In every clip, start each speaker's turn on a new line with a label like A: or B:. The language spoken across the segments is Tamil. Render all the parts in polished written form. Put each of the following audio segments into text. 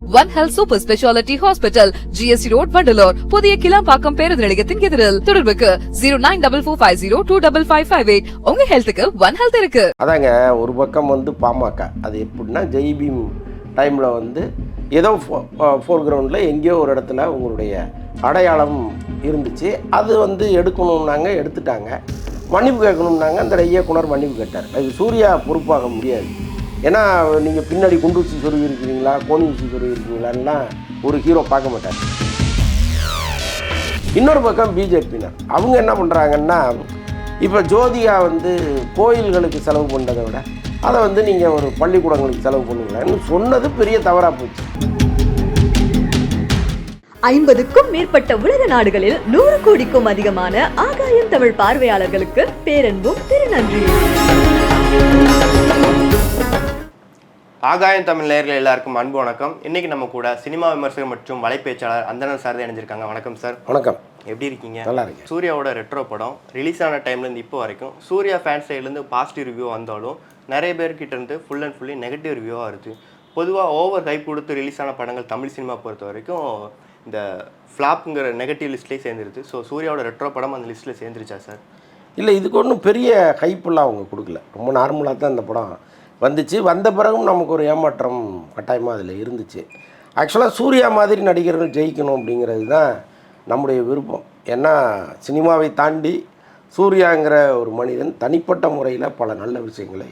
A: One Health Super Speciality Hospital, GST Road, Vandalore. புதிய கிளாம்பாக்கம் பேருந்து நிலையத்தின் எதிரில். தொடர்புக்கு 0944502558. உங்க ஹெல்த்துக்கு One Health இருக்கு.
B: அதாங்க ஒரு பக்கம் வந்து பாமக, அது எப்படின்னா ஜெய்பீம் டைமில் வந்து ஏதோ ஃபோர் கிரவுண்டில் எங்கேயோ ஒரு இடத்துல உங்களுடைய அடையாளம் இருந்துச்சு. அது வந்து எடுக்கணும்னாங்க, எடுத்துட்டாங்க. மன்னிப்பு கேட்கணும்னாங்க, அந்த இயக்குனர் மன்னிப்பு கேட்டார். அது சூர்யா பொறுப்பாக முடியாது. ஏன்னா நீங்கள் பின்னாடி குண்டு ஊசி சொருவி இருக்கிறீங்களா, கோணி ஊசி சொருவி இருக்கிறீங்களான்லாம் ஒரு ஹீரோ பார்க்க மாட்டார். இன்னொரு பக்கம் பிஜேபியினர் அவங்க என்ன பண்ணுறாங்கன்னா, இப்போ ஜோதிகா வந்து கோயில்களுக்கு செலவு பண்ணுறதை விட அதை வந்து நீங்கள் ஒரு பள்ளிக்கூடங்களுக்கு செலவு பண்ணுங்களேன்னு சொன்னது பெரிய தவறாக போச்சு.
C: 50க்கும் மேற்பட்ட உலக நாடுகளில் 100 கோடிக்கும் அதிகமான ஆகாயம் தமிழ் பார்வையாளர்களுக்கு பேரன்பும் திருநன்றியும்.
D: ஆகாயம் தமிழ் நேயர்கள் எல்லாருக்கும் அன்பு வணக்கம். இன்னைக்கு நம்ம கூட சினிமா விமர்சகர் மற்றும் வலைப்பேச்சாளர் அந்தணன் சார் இணைஞ்சிருக்காங்க. வணக்கம் சார்.
B: வணக்கம்.
D: எப்படி இருக்கீங்க?
B: நல்லா இருக்கு.
D: சூர்யாவோட ரெட்ரோ படம் ரிலீஸ் ஆன டைம்லேருந்து இப்போ வரைக்கும் சூர்யா ஃபேன்ஸ் சைட்லேருந்து பாசிட்டிவ் ரிவ்யூ வந்தாலும் நிறைய பேர்கிட்ட இருந்து ஃபுல் அண்ட் ஃபுல்லி நெகட்டிவ் ரிவ்யூவாக இருக்குது. பொதுவாக ஓவர் ஹைப் கொடுத்து ரிலீஸ் ஆன படங்கள் தமிழ் சினிமா பொறுத்த வரைக்கும் இந்த ஃப்ளாப்புங்கிற நெகட்டிவ் லிஸ்ட்லேயே சேர்ந்துருது. ஸோ சூர்யாவோட ரெட்ரோ படம் அந்த லிஸ்ட்டில் சேர்ந்துருச்சா சார்?
B: இல்லை, இதுக்கு ஒன்றும் பெரிய ஹைப்பெல்லாம் அவங்க கொடுக்கல. ரொம்ப நார்மலாக தான் இந்த படம் வந்துச்சு. வந்த பிறகும் நமக்கு ஒரு ஏமாற்றம் கட்டாயமாக அதில் இருந்துச்சு. ஆக்சுவலாக சூர்யா மாதிரி நடிகர்கள் ஜெயிக்கணும் அப்படிங்கிறது தான் நம்முடைய விருப்பம். ஏன்னா சினிமாவை தாண்டி சூர்யாங்கிற ஒரு மனிதன் தனிப்பட்ட முறையில் பல நல்ல விஷயங்களை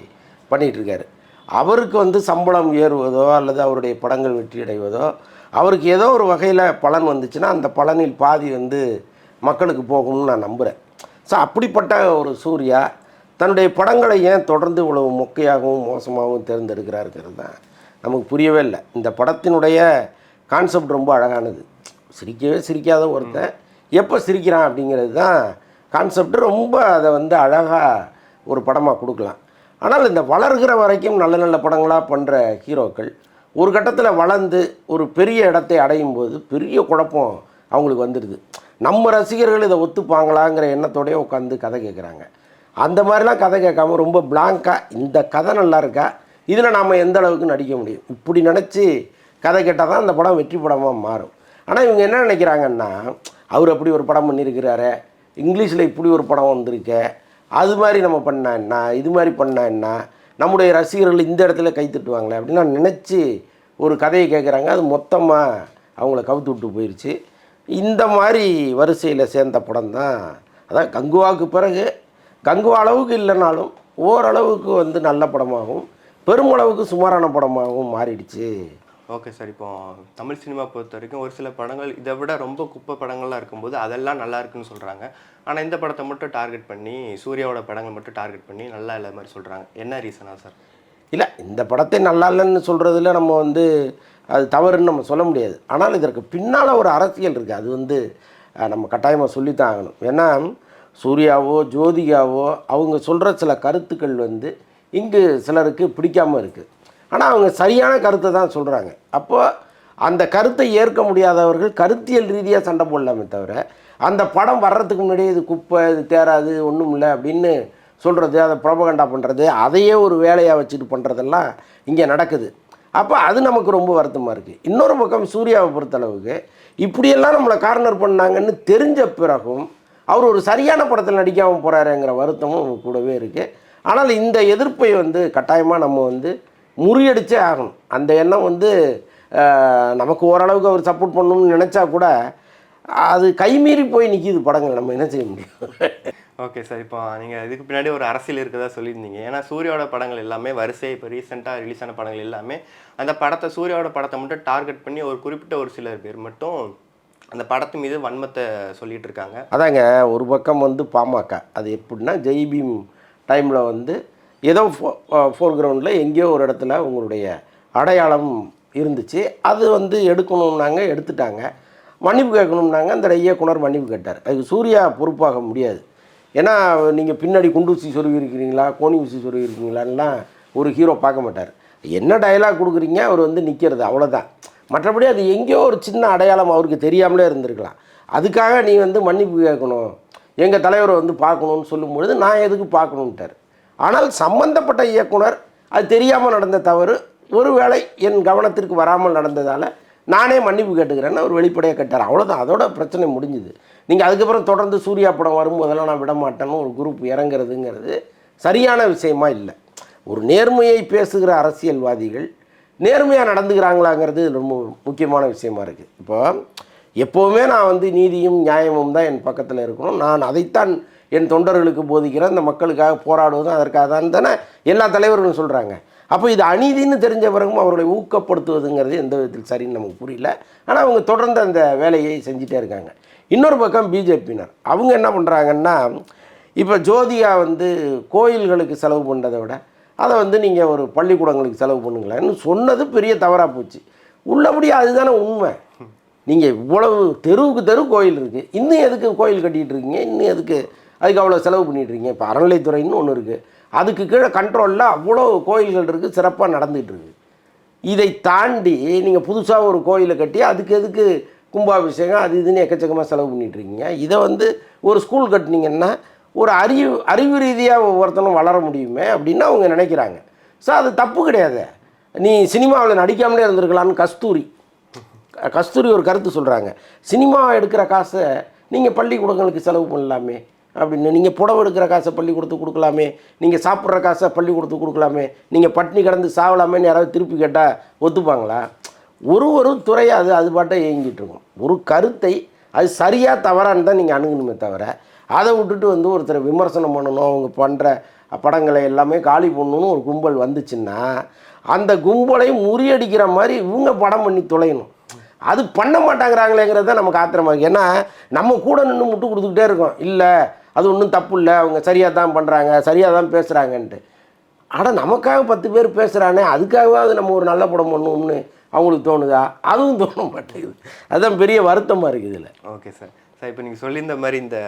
B: பண்ணிகிட்ருக்காரு. அவருக்கு வந்து சம்பளம் ஏறுவதோ அல்லது அவருடைய படங்கள் வெற்றி அடைவதோ, அவருக்கு ஏதோ ஒரு வகையில் பலன் வந்துச்சுன்னா அந்த பலனில் பாதி வந்து மக்களுக்கு போகும்னு நான் நம்புகிறேன். ஸோ அப்படிப்பட்ட ஒரு சூர்யா தன்னுடைய படங்களை ஏன் தொடர்ந்து இவ்வளவு மொக்கையாகவும் மோசமாகவும் தேர்ந்தெடுக்கிறாருங்கிறது தான் நமக்கு புரியவே இல்லை. இந்த படத்தினுடைய கான்செப்ட் ரொம்ப அழகானது. சிரிக்கவே சிரிக்காத ஒருத்தன் எப்போ சிரிக்கிறான் அப்படிங்கிறது தான் கான்செப்ட். ரொம்ப அதை வந்து அழகாக ஒரு படமாக கொடுக்கலாம். ஆனால் இந்த வளர்கிற வரைக்கும் நல்ல நல்ல படங்களாக பண்ணுற ஹீரோக்கள் ஒரு கட்டத்தில் வளர்ந்து ஒரு பெரிய இடத்தை அடையும் போது பெரிய குழப்பம் அவங்களுக்கு வந்துடுது. நம்ம ரசிகர்கள் இதை ஒத்துப்பாங்களாங்கிற எண்ணத்தோடய உட்காந்து கதை கேட்குறாங்க. அந்த மாதிரிலாம் கதை கேட்காம ரொம்ப பிளாங்காக இந்த கதை நல்லா இருக்கா, இதில் நாம் எந்த அளவுக்கு நடிக்க முடியும், இப்படி நினச்சி கதை கேட்டால் தான் அந்த படம் வெற்றி படமாக மாறும். ஆனால் இவங்க என்ன நினைக்கிறாங்கன்னா, அவர் அப்படி ஒரு படம் பண்ணியிருக்கிறாரு, இங்கிலீஷில் இப்படி ஒரு படம் வந்திருக்கு, அது மாதிரி நம்ம பண்ணா என்ன, இது மாதிரி பண்ணா என்ன, நம்முடைய ரசிகர்கள் இந்த இடத்துல கை தட்டுவாங்களே அப்படின்னா நினச்சி ஒரு கதையை கேட்குறாங்க. அது மொத்தமாக அவங்கள கவுத்து விட்டு போயிடுச்சு. இந்த மாதிரி வரிசையில் சேர்ந்த படம் தான். அதான் கங்குவாவுக்கு பிறகு கங்குவா அளவுக்கு இல்லைனாலும் ஓரளவுக்கு வந்து நல்ல படமாகவும் பெருமளவுக்கு சுமாரான படமாகவும் மாறிடுச்சு.
D: Okay sir. இப்போ தமிழ் சினிமா பொறுத்த வரைக்கும் ஒரு சில படங்கள் இதை விட ரொம்ப குப்பை படங்கள்லாம் இருக்கும்போது அதெல்லாம் நல்லா இருக்குன்னு சொல்கிறாங்க. ஆனால் இந்த படத்தை மட்டும் டார்கெட் பண்ணி, சூர்யாவோட படங்கள் மட்டும் டார்கெட் பண்ணி நல்லா இல்லை மாதிரி சொல்கிறாங்க. என்ன ரீசனா சார்? இல்லை, இந்த படத்தை நல்லா இல்லைன்னு சொல்கிறதுல நம்ம வந்து அது தவறுன்னு நம்ம சொல்ல முடியாது. ஆனால் இதற்கு பின்னால் ஒரு அரசியல் இருக்குது. அது வந்து நம்ம கட்டாயமாக சொல்லித்தான் ஆகணும். ஏன்னா சூர்யாவோ ஜோதிகாவோ அவங்க சொல்கிற சில கருத்துக்கள் வந்து இங்கு சிலருக்கு பிடிக்காமல் இருக்குது. ஆனால் அவங்க சரியான கருத்தை தான் சொல்கிறாங்க. அப்போ அந்த கருத்தை ஏற்க முடியாதவர்கள் கருத்தியல் ரீதியாக சண்டை போடலாமே தவிர, அந்த படம் வர்றதுக்கு முன்னாடியே இது குப்பை, இது தேராது, ஒன்றும் இல்லை அப்படின்னு சொல்கிறது, அதை ப்ரோபகண்டா பண்ணுறது, அதையே ஒரு வேலையாக வச்சுட்டு பண்ணுறதெல்லாம் இங்கே நடக்குது. அப்போ அது நமக்கு ரொம்ப வருத்தமாக இருக்குது. இன்னொரு பக்கம் சூர்யாவை பொறுத்தளவுக்கு இப்படியெல்லாம் நம்மளை கார்னர் பண்ணாங்கன்னு தெரிஞ்ச பிறகும் அவர் ஒரு சரியான படத்தில் நடிக்காமல் போகிறாருங்கிற வருத்தமும் கூடவே இருக்குது. ஆனால் இந்த எதிர்ப்பை வந்து கட்டாயமாக நம்ம வந்து முறியடிச்சே ஆகணும். அந்த எண்ணம் வந்து நமக்கு ஓரளவுக்கு அவர் சப்போர்ட் பண்ணணும்னு நினச்சா கூட அது கைமீறி போய் நிற்கிது படங்கள். நம்ம என்ன செய்ய முடியும்? Okay sir. இப்போ நீங்கள் இதுக்கு பின்னாடி ஒரு அரசியல் இருக்கிறதா சொல்லியிருந்தீங்க. ஏன்னா சூர்யாவோட படங்கள் எல்லாமே வரிசை இப்போ ரீசெண்டாக ரிலீஸ் ஆன படங்கள் எல்லாமே அந்த படத்தை, சூர்யாவோட படத்தை மட்டும் டார்கெட் பண்ணி ஒரு குறிப்பிட்ட ஒரு சிலர் பேர் மட்டும் அந்த படத்து மீது வன்மத்தை சொல்லிகிட்டு இருக்காங்க.
B: அதாங்க ஒரு பக்கம் வந்து பாமக, அது எப்படின்னா ஜெய்பீம் டைமில் வந்து ஏதோ ஃபோர் கிரவுண்டில் எங்கேயோ ஒரு இடத்துல உங்களுடைய அடையாளம் இருந்துச்சு. அது வந்து எடுக்கணும்னாங்க, எடுத்துட்டாங்க. மன்னிப்பு கேட்கணும்னாங்க, அந்த இயக்குனர் மன்னிப்பு கேட்டார். அதுக்கு சூர்யா பொறுப்பாக முடியாது. ஏன்னா நீங்கள் பின்னாடி குண்டு ஊசி சொருவி இருக்கிறீங்களா, கோணி ஊசி சொருவி இருக்கிறீங்களான்லாம் ஒரு ஹீரோ பார்க்க மாட்டார். என்ன டயலாக் கொடுக்குறீங்க, அவர் வந்து நிற்கிறது, அவ்வளோதான். மற்றபடி அது எங்கேயோ ஒரு சின்ன அடையாளம் அவருக்கு தெரியாமலே இருந்திருக்கலாம். அதுக்காக நீ வந்து மன்னிப்பு கேட்கணும், எங்கள் தலைவரை வந்து பார்க்கணுன்னு சொல்லும்பொழுது நான் எதுக்கு பார்க்கணுன்ட்டார். ஆனால் சம்பந்தப்பட்ட இயக்குனர் அது தெரியாமல் நடந்த தவறு, ஒருவேளை என் கவனத்திற்கு வராமல் நடந்ததால் நானே மன்னிப்பு கேட்டுக்கிறேன்னு அவர் வெளிப்படையாக கேட்டார். அவ்வளோதான், அதோட பிரச்சனை முடிஞ்சுது. நீங்கள் அதுக்கப்புறம் தொடர்ந்து சூர்யா படம் வரும்போதெல்லாம் நான் விட மாட்டேன்னு ஒரு குரூப் இறங்குறதுங்கிறது சரியான விஷயமா இல்லை. ஒரு நேர்மையை பேசுகிற அரசியல்வாதிகள் நேர்மையாக நடந்துக்கிறாங்களாங்கிறது ரொம்ப முக்கியமான விஷயமா இருக்குது. இப்போ எப்போவுமே நான் வந்து நீதியும் நியாயமும் தான் என் பக்கத்தில் இருக்கணும், நான் அதைத்தான் என் தொண்டர்களுக்கு போதிக்கிறேன், இந்த மக்களுக்காக போராடுவதும் அதற்காக தான் தானே எல்லா தலைவர்களும் சொல்கிறாங்க. அப்போ இது அநீதின்னு தெரிஞ்ச பிறகும் அவர்களை ஊக்கப்படுத்துவதுங்கிறது எந்த விதத்தில் சரின்னு நமக்கு புரியல. ஆனால் அவங்க தொடர்ந்து அந்த வேலையை செஞ்சுட்டே இருக்காங்க. இன்னொரு பக்கம் பிஜேபியினர் அவங்க என்ன பண்ணுறாங்கன்னா, இப்போ ஜோதிகா வந்து கோயில்களுக்கு செலவு பண்ணுறதை விட அதை வந்து நீங்கள் ஒரு பள்ளிக்கூடங்களுக்கு செலவு பண்ணுங்களேன்னு சொன்னது பெரிய தவறாக போச்சு. உள்ளபடி அதுதானே உண்மை. நீங்கள் இவ்வளவு தெருவுக்கு தெரு கோயில் இருக்குது, இன்னும் எதுக்கு கோயில் கட்டிகிட்டு இருக்கீங்க, இன்னும் எதுக்கு அதுக்கு அவ்வளோ செலவு பண்ணிகிட்ருக்கீங்க? இப்போ அறநிலைத்துறைன்னு ஒன்று இருக்குது, அதுக்கு கீழே கண்ட்ரோலில் அவ்வளோ கோயில்கள் இருக்குது, சிறப்பாக நடந்துகிட்டு இருக்குது. இதை தாண்டி நீங்கள் புதுசாக ஒரு கோயிலை கட்டி அதுக்கு எதுக்கு கும்பாபிஷேகம் அது இதுன்னு எக்கச்சக்கமாக செலவு பண்ணிகிட்ருக்கீங்க? இதை வந்து ஒரு ஸ்கூல் கட்டினீங்கன்னா ஒரு அறிவு ரீதியாக ஒவ்வொருத்தனும் வளர முடியுமே அப்படின்னு அவங்க நினைக்கிறாங்க. ஸோ அது தப்பு கிடையாது. நீ சினிமாவில் நடிக்காமலே இருந்திருக்கலான்னு கஸ்தூரி ஒரு கருத்து சொல்கிறாங்க. சினிமா எடுக்கிற காசை நீங்கள் பள்ளிக்கூடங்களுக்கு செலவு பண்ணலாமே அப்படின்னு, நீங்கள் புடவை எடுக்கிற காசை பள்ளிக்கூடத்துக்கு கொடுக்கலாமே, நீங்கள் சாப்பிட்ற காசை பள்ளிக்கூடத்துக்கு கொடுக்கலாமே, நீங்கள் பட்டினி கிடந்து சாவலாமேன்னு யாராவது திருப்பி கேட்டால் ஒத்துப்பாங்களா? ஒரு துறையை அது பாட்டை இயங்கிட்டு இருக்கும். ஒரு கருத்தை அது சரியாக தவறான்னு தான் நீங்கள் அணுகணுமே தவிர அதை விட்டுட்டு வந்து ஒருத்தரை விமர்சனம் பண்ணணும், அவங்க பண்ணுற படங்களை எல்லாமே காலி பண்ணணும்னு ஒரு கும்பல் வந்துச்சுன்னா அந்த கும்பலை முறியடிக்கிற மாதிரி இவங்க படம் பண்ணி தொலையணும். அது பண்ண மாட்டாங்கிறாங்களேங்கிறது தான் நமக்கு ஆத்திரமாக இருக்குது. ஏன்னா நம்ம கூட நின்று முட்டு கொடுத்துக்கிட்டே இருக்கோம், இல்லை அது ஒன்றும் தப்பு இல்லை, அவங்க சரியாக தான் பண்ணுறாங்க, சரியாக தான் பேசுகிறாங்கன்ட்டு. ஆனால் நமக்காக 10 பேர் பேசுகிறானே, அதுக்காகவே அது நம்ம ஒரு நல்ல படம் பண்ணணும்னு அவங்களுக்கு தோணுதா? அதுவும் தோண மாட்டேங்குது. அதுதான் பெரிய வருத்தமாக இருக்குது இதில்.
D: Okay sir. சார் இப்போ நீங்கள் சொல்லியிருந்த மாதிரி இந்த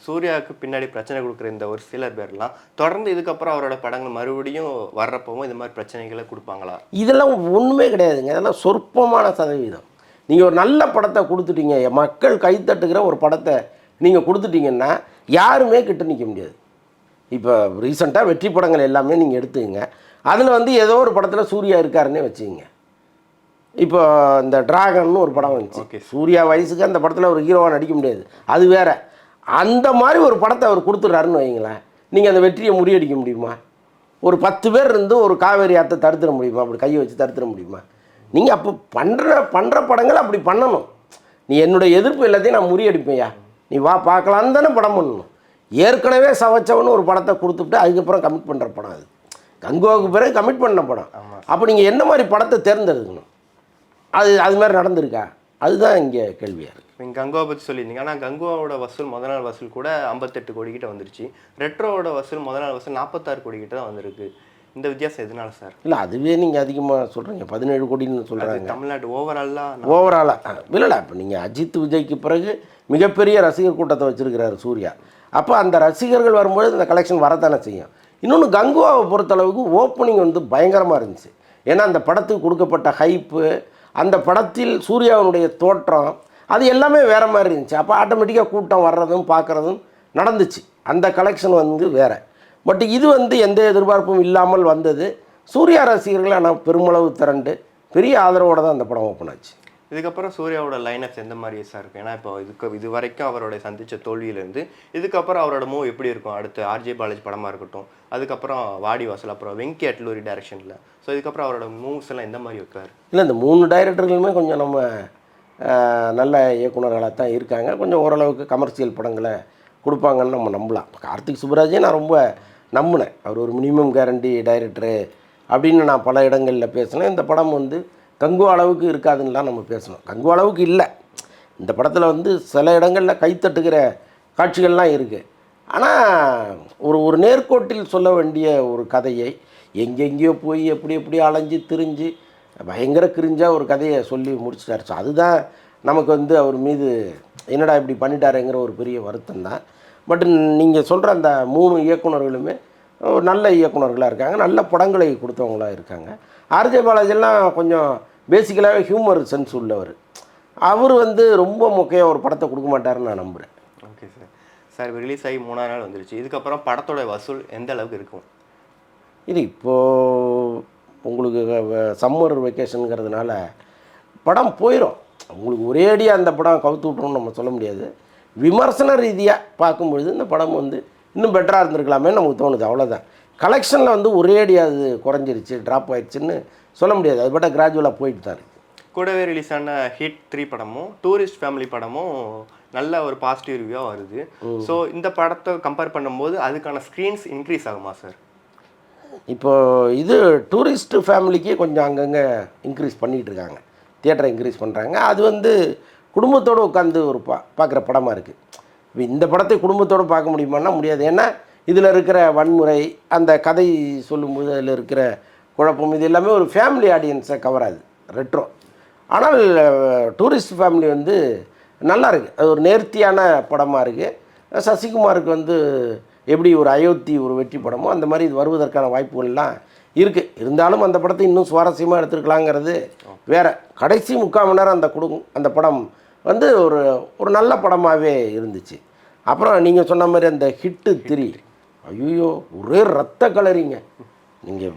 D: சூர்யாவுக்கு பின்னாடி பிரச்சனை கொடுக்குற இந்த ஒரு சிலர் பேர்லாம் தொடர்ந்து இதுக்கப்புறம் அவரோட படங்கள் மறுபடியும் வர்றப்பவும் இந்த மாதிரி பிரச்சனைகளை கொடுப்பாங்களா?
B: இதெல்லாம் ஒன்றுமே கிடையாதுங்க. இதெல்லாம் சொற்பமான சதவீதம். நீங்கள் ஒரு நல்ல படத்தை கொடுத்துட்டீங்க, மக்கள் கைத்தட்டுகிற ஒரு படத்தை நீங்கள் கொடுத்துட்டீங்கன்னா யாருமே கிட்ட நிற்க முடியாது. இப்போ ரீசெண்டாக வெற்றி படங்கள் எல்லாமே நீங்கள் எடுத்துக்கங்க, அதில் வந்து ஏதோ ஒரு படத்தில் சூர்யா இருக்காருன்னே வச்சுக்கோங்க. இப்போ இந்த டிராகன்னு ஒரு படம் வந்துச்சு, சூர்யா வயசுக்கு அந்த படத்தில் ஒரு ஹீரோவாக நடிக்க முடியாது, அது வேறு. அந்த மாதிரி ஒரு படத்தை அவர் கொடுத்துட்றாருன்னு வைங்களேன், நீங்கள் அந்த வெற்றியை முறியடிக்க முடியுமா? ஒரு 10 பேர் இருந்து ஒரு காவேரி ஆற்றை தடுத்துட முடியுமா? அப்படி கையை வச்சு தடுத்துட முடியுமா? நீங்கள் அப்போ பண்ணுற படங்கள் அப்படி பண்ணணும். நீ என்னுடைய எதிர்ப்பு எல்லாத்தையும் நான் முறியடிப்பேயா, நீ வா பார்க்கலான்னு தானே படம் பண்ணணும். ஏற்கனவே சவச்சவன்னு ஒரு படத்தை கொடுத்துட்டு அதுக்கப்புறம் கமிட் பண்ணுற படம் அது. கங்குவாவுக்கு பிறகு கமிட் பண்ண படம். அப்போ நீங்கள் என்ன மாதிரி படத்தை தேர்ந்தெடுக்கணும்? அது மாதிரி நடந்திருக்கா? அதுதான் இங்கே கேள்வியாக இருக்குது.
D: நீங்கள் கங்குவா பற்றி சொல்லியிருந்தீங்க, ஆனால் கங்குவாவோட வசூல் முதல் நாள் வசூல் கூட 58 கோடி கிட்ட வந்துருச்சு. ரெட்ரோவோட வசூல் முதல் நாள் வசூல் 46 கோடி கிட்ட தான் வந்திருக்கு. இந்த வித்தியாசம் எதனால சார்?
B: இல்லை அதுவே நீங்கள் அதிகமாக சொல்கிறீங்க, 17 கோடின்னு சொல்கிறாங்க
D: தமிழ்நாடு ஓவராலாக.
B: இல்லை இப்போ நீங்கள் அஜித் விஜய்க்கு பிறகு மிகப்பெரிய ரசிகர் கூட்டத்தை வச்சுருக்கிறாரு சூர்யா. அப்போ அந்த ரசிகர்கள் வரும்போது இந்த கலெக்ஷன் வரத்தானே செய்யும். இன்னொன்று கங்குவாவை பொறுத்தளவுக்கு ஓப்பனிங் வந்து பயங்கரமாக இருந்துச்சு. ஏன்னா அந்த படத்துக்கு கொடுக்கப்பட்ட ஹைப்பு, அந்த படத்தில் சூர்யாவினுடைய தோற்றம், அது எல்லாமே வேறு மாதிரி இருந்துச்சு. அப்போ ஆட்டோமேட்டிக்காக கூட்டம் வர்றதும் பார்க்குறதும் நடந்துச்சு. அந்த கலெக்ஷன் வந்து வேறு. பட் இது வந்து எந்த எதிர்பார்ப்பும் இல்லாமல் வந்தது. சூர்யா ரசிகர்கள் ஆனால் பெருமளவு திரண்டு பெரிய ஆதரவோடு தான் அந்த படம் ஓப்பன் ஆச்சு.
D: இதுக்கப்புறம் சூர்யாவோட லைனப்ஸ் எந்த மாதிரி சார் இருக்கும்? ஏன்னா இப்போ இது வரைக்கும் அவரோட சந்தித்த தோல்வியிலேருந்து இதுக்கப்புறம் அவரோட மூவ் எப்படி இருக்கும்? அடுத்து ஆர்ஜே பாலாஜி படமாக இருக்கட்டும், அதுக்கப்புறம் வாடி வாசல், அப்புறம் வெங்கி அட்லூரி டைரக்ஷனில். ஸோ இதுக்கப்புறம் அவரோட மூவ்ஸ் எல்லாம் எந்த மாதிரி வைப்பார்?
B: இல்லை இந்த 3 டைரக்டர்களுமே கொஞ்சம் நம்ம நல்ல இயக்குநர்களாக தான் இருக்காங்க. கொஞ்சம் ஓரளவுக்கு கமர்ஷியல் படங்களை கொடுப்பாங்கன்னு நம்ம நம்பலாம். கார்த்திக் சுப்புராஜே நான் ரொம்ப நம்பினேன். அவர் ஒரு மினிமம் கேரண்டி டைரக்டரு அப்படின்னு நான் பல இடங்களில் பேசினேன். இந்த படம் வந்து கங்குவா அளவுக்கு இருக்காதுன்னெலாம் நம்ம பேசணும். கங்குவா அளவுக்கு இல்லை. இந்த படத்தில் வந்து சில இடங்களில் கைத்தட்டுகிற காட்சிகள்லாம் இருக்குது. ஆனால் ஒரு நேர்கோட்டில் சொல்ல வேண்டிய ஒரு கதையை எங்கெங்கேயோ போய் எப்படி அலைஞ்சு திரிஞ்சு பயங்கர கிரிஞ்சாக ஒரு கதையை சொல்லி முடிச்சிட்டாரு. ஸோ அதுதான் நமக்கு வந்து அவர் மீது என்னடா இப்படி பண்ணிட்டாருங்கிற ஒரு பெரிய வருத்தம் தான். பட் நீங்கள் சொல்கிற அந்த 3 இயக்குநர்களுமே நல்ல இயக்குநர்களாக இருக்காங்க, நல்ல படங்களை கொடுத்தவங்களாக இருக்காங்க. ஆர்ஜே பாலாஜிலாம் கொஞ்சம் பேசிக்கலாகவே ஹியூமர் சென்ஸ் உள்ளவர். அவர் வந்து ரொம்ப மொக்கையாக ஒரு படத்தை கொடுக்க மாட்டாருன்னு நான் நம்புகிறேன்.
D: Okay sir. சார் ரிலீஸ் ஆகி 3ஆம் நாள் வந்துருச்சு. இதுக்கப்புறம் படத்தோட வசூல் எந்த அளவுக்கு இருக்கும்?
B: இது இப்போது உங்களுக்கு சம்மர் வெக்கேஷனுங்கிறதுனால படம் போயிடும். உங்களுக்கு ஒரேடியாக அந்த படம் கவுத்து விட்றோம்னு நம்ம சொல்ல முடியாது. விமர்சன ரீதியாக பார்க்கும்பொழுது இந்த படம் வந்து இன்னும் பெட்டராக இருந்திருக்கலாமே நமக்கு தோணுது, அவ்வளோதான். கலெக்ஷனில் வந்து ஒரேடியாக அது குறைஞ்சிருச்சு, ட்ராப் ஆயிடுச்சுன்னு சொல்ல முடியாது. அது பட்ட கிராஜுவலாக போயிட்டு தான் இருக்குது.
D: கூடவே ரிலீஸ் ஆன ஹிட் 3 படமும் டூரிஸ்ட் ஃபேமிலி படமும் நல்ல ஒரு பாசிட்டிவ் ரிவ்யூவாக வருது. ஸோ இந்த படத்தை கம்பேர் பண்ணும்போது அதுக்கான ஸ்க்ரீன்ஸ் இன்க்ரீஸ் ஆகுமா சார்?
B: இப்போது இது டூரிஸ்ட்டு ஃபேமிலிக்கு கொஞ்சம் அங்கங்கே இன்க்ரீஸ் பண்ணிகிட்டு இருக்காங்க, தியேட்டரை இன்க்ரீஸ் பண்ணுறாங்க. அது வந்து குடும்பத்தோடு உட்காந்து ஒரு பார்க்குற படமாக இருக்குது. இப்போ இந்த படத்தை குடும்பத்தோடு பார்க்க முடியுமான்னா முடியாது. ஏன்னா இதில் இருக்கிற வன்முறை, அந்த கதை சொல்லும்போது அதில் இருக்கிற குழப்பம், இது எல்லாமே ஒரு ஃபேமிலி ஆடியன்ஸை கவராது, ரெட்ரோ. ஆனால் டூரிஸ்ட் ஃபேமிலி வந்து நல்லா இருக்குது. அது ஒரு நேர்த்தியான படமாக இருக்குது. சசிகுமாருக்கு வந்து எப்படி ஒரு அயோத்தி ஒரு வெற்றி படமோ அந்த மாதிரி இது வருவதற்கான வாய்ப்புகள்லாம் இருக்குது. இருந்தாலும் அந்த படத்தை இன்னும் சுவாரஸ்யமாக எடுத்துருக்கலாங்கிறது வேறு. கடைசி 3/4 மணி நேரம் அந்த படம் வந்து ஒரு நல்ல படமாகவே இருந்துச்சு. அப்புறம் நீங்கள் சொன்ன மாதிரி அந்த ஹிட்டு 3, ஐயோ ஒரே ரத்த கலரிங்க. நீங்கள்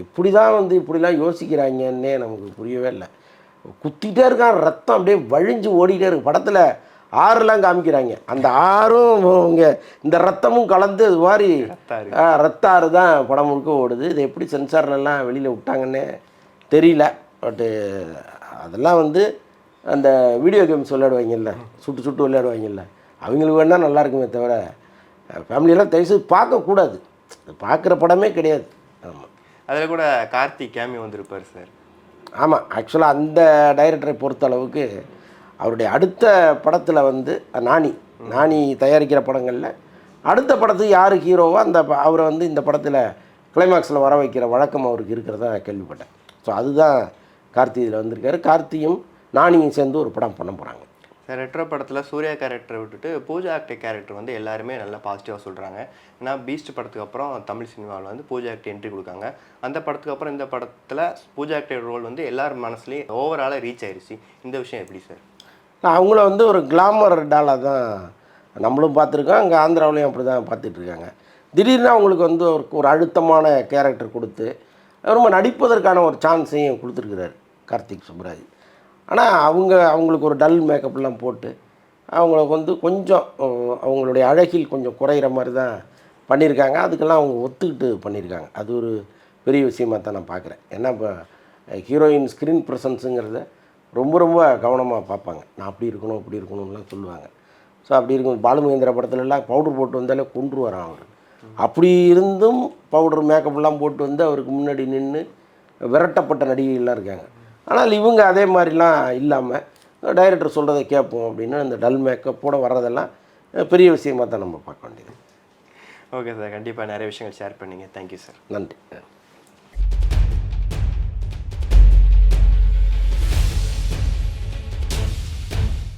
B: எப்படி தான் வந்து இப்படிலாம் யோசிக்கிறாங்கன்னே நமக்கு புரியவே இல்லை. குத்திகிட்டே இருக்கான், ரத்தம் அப்படியே வழிஞ்சு ஓடிக்கிட்டே இருக்கு. படத்தில் ஆறுலாம் காமிக்கிறாங்க, அந்த ஆறும் இங்கே இந்த ரத்தமும் கலந்து அது மாதிரி ரத்த ஆறு தான் படம் முழுக்க ஓடுது. இது எப்படி சென்சார்லலாம் வெளியில் விட்டாங்கன்னே தெரியல. பட்டு அதெல்லாம் வந்து அந்த வீடியோ கேம்ஸ் விளையாடுவாங்கல்ல, சுட்டு விளையாடுவாங்கல்ல, அவங்களுக்கு வேணால் நல்லா இருக்குமே தவிர ஃபேமிலியெல்லாம் தயவுசெய்து பார்க்கக்கூடாது. பார்க்குற படமே கிடையாது. ஆமாம்,
D: அதில் கூட கார்த்திக் கேமியோ வந்திருப்பார் சார்.
B: ஆமாம், ஆக்சுவலாக அந்த டைரக்டரை பொறுத்த அளவுக்கு அவருடைய அடுத்த படத்தில் வந்து நானி தயாரிக்கிற படங்களில் அடுத்த படத்துக்கு யார் ஹீரோவோ அவரை வந்து இந்த படத்தில் கிளைமாக்ஸில் வர வைக்கிற வழக்கம் அவருக்கு இருக்கிறதா கேள்விப்பட்டேன். ஸோ அதுதான் கார்த்தி இதில் வந்திருக்காரு. கார்த்தியும் நானியும் சேர்ந்து ஒரு படம் பண்ண போகிறாங்க.
D: சார் ரெட்ரோ படத்தில் சூர்யா கேரக்டரை விட்டுட்டு பூஜா ஆக்டே கேரக்டர் வந்து எல்லாருமே நல்லா பாசிட்டிவாக சொல்கிறாங்க. ஏன்னா பீஸ்ட் படத்துக்கு அப்புறம் தமிழ் சினிமாவில் வந்து பூஜா ஆக்டே என்ட்ரி கொடுக்காங்க. அந்த படத்துக்கு அப்புறம் இந்த படத்தில் பூஜா ஆக்டே ரோல் வந்து எல்லார் மனசுலேயும் ஓவராலாக ரீச் ஆயிடுச்சு. இந்த விஷயம் எப்படி சார்?
B: அவங்கள வந்து ஒரு கிளாமர் டாலாக தான் நம்மளும் பார்த்துருக்கோம், அங்கே ஆந்திராவிலையும் அப்படி தான் பார்த்துட்ருக்காங்க. திடீர்னு அவங்களுக்கு வந்து ஒரு அழுத்தமான கேரக்டர் கொடுத்து ரொம்ப நடிப்பதற்கான ஒரு சான்ஸையும் கொடுத்துருக்குறாரு கார்த்திக் சுப்ராஜ். ஆனால் அவங்களுக்கு ஒரு டல் மேக்கப்லாம் போட்டு அவங்களுக்கு வந்து கொஞ்சம் அவங்களுடைய அழகில் கொஞ்சம் குறையிற மாதிரி தான் பண்ணியிருக்காங்க. அதுக்கெல்லாம் அவங்க ஒத்துக்கிட்டு பண்ணியிருக்காங்க. அது ஒரு பெரிய விஷயமாக தான் நான் பார்க்குறேன். ஏன்னா இப்போ ஹீரோயின் ஸ்க்ரீன் ப்ரெசன்ஸுங்கிறத ரொம்ப கவனமாக பார்ப்பாங்க. நான் அப்படி இருக்கணும்லாம் சொல்லுவாங்க. ஸோ அப்படி இருக்கும். பாலுமகேந்திரா படத்துலலாம் பவுடர் போட்டு வந்தாலே கொன்று வரான் அவர். அப்படி இருந்தும் பவுடர் மேக்கப்லாம் போட்டு வந்து அவருக்கு முன்னாடி நின்று விரட்டப்பட்ட நடிகைகள்லாம் இருக்காங்க. ஆனால் இவங்க அதே மாதிரிலாம் இல்லாமல் டைரக்டர் சொல்கிறத கேட்போம் அப்படின்னு அந்த டல் மேக்கப்போடு வர்றதெல்லாம் பெரிய விஷயமாக தான் நம்ம பார்க்க வேண்டியது.
D: ஓகே சார், கண்டிப்பாக நிறைய விஷயங்கள் ஷேர் பண்ணிங்க. Thank you sir.
B: நன்றி.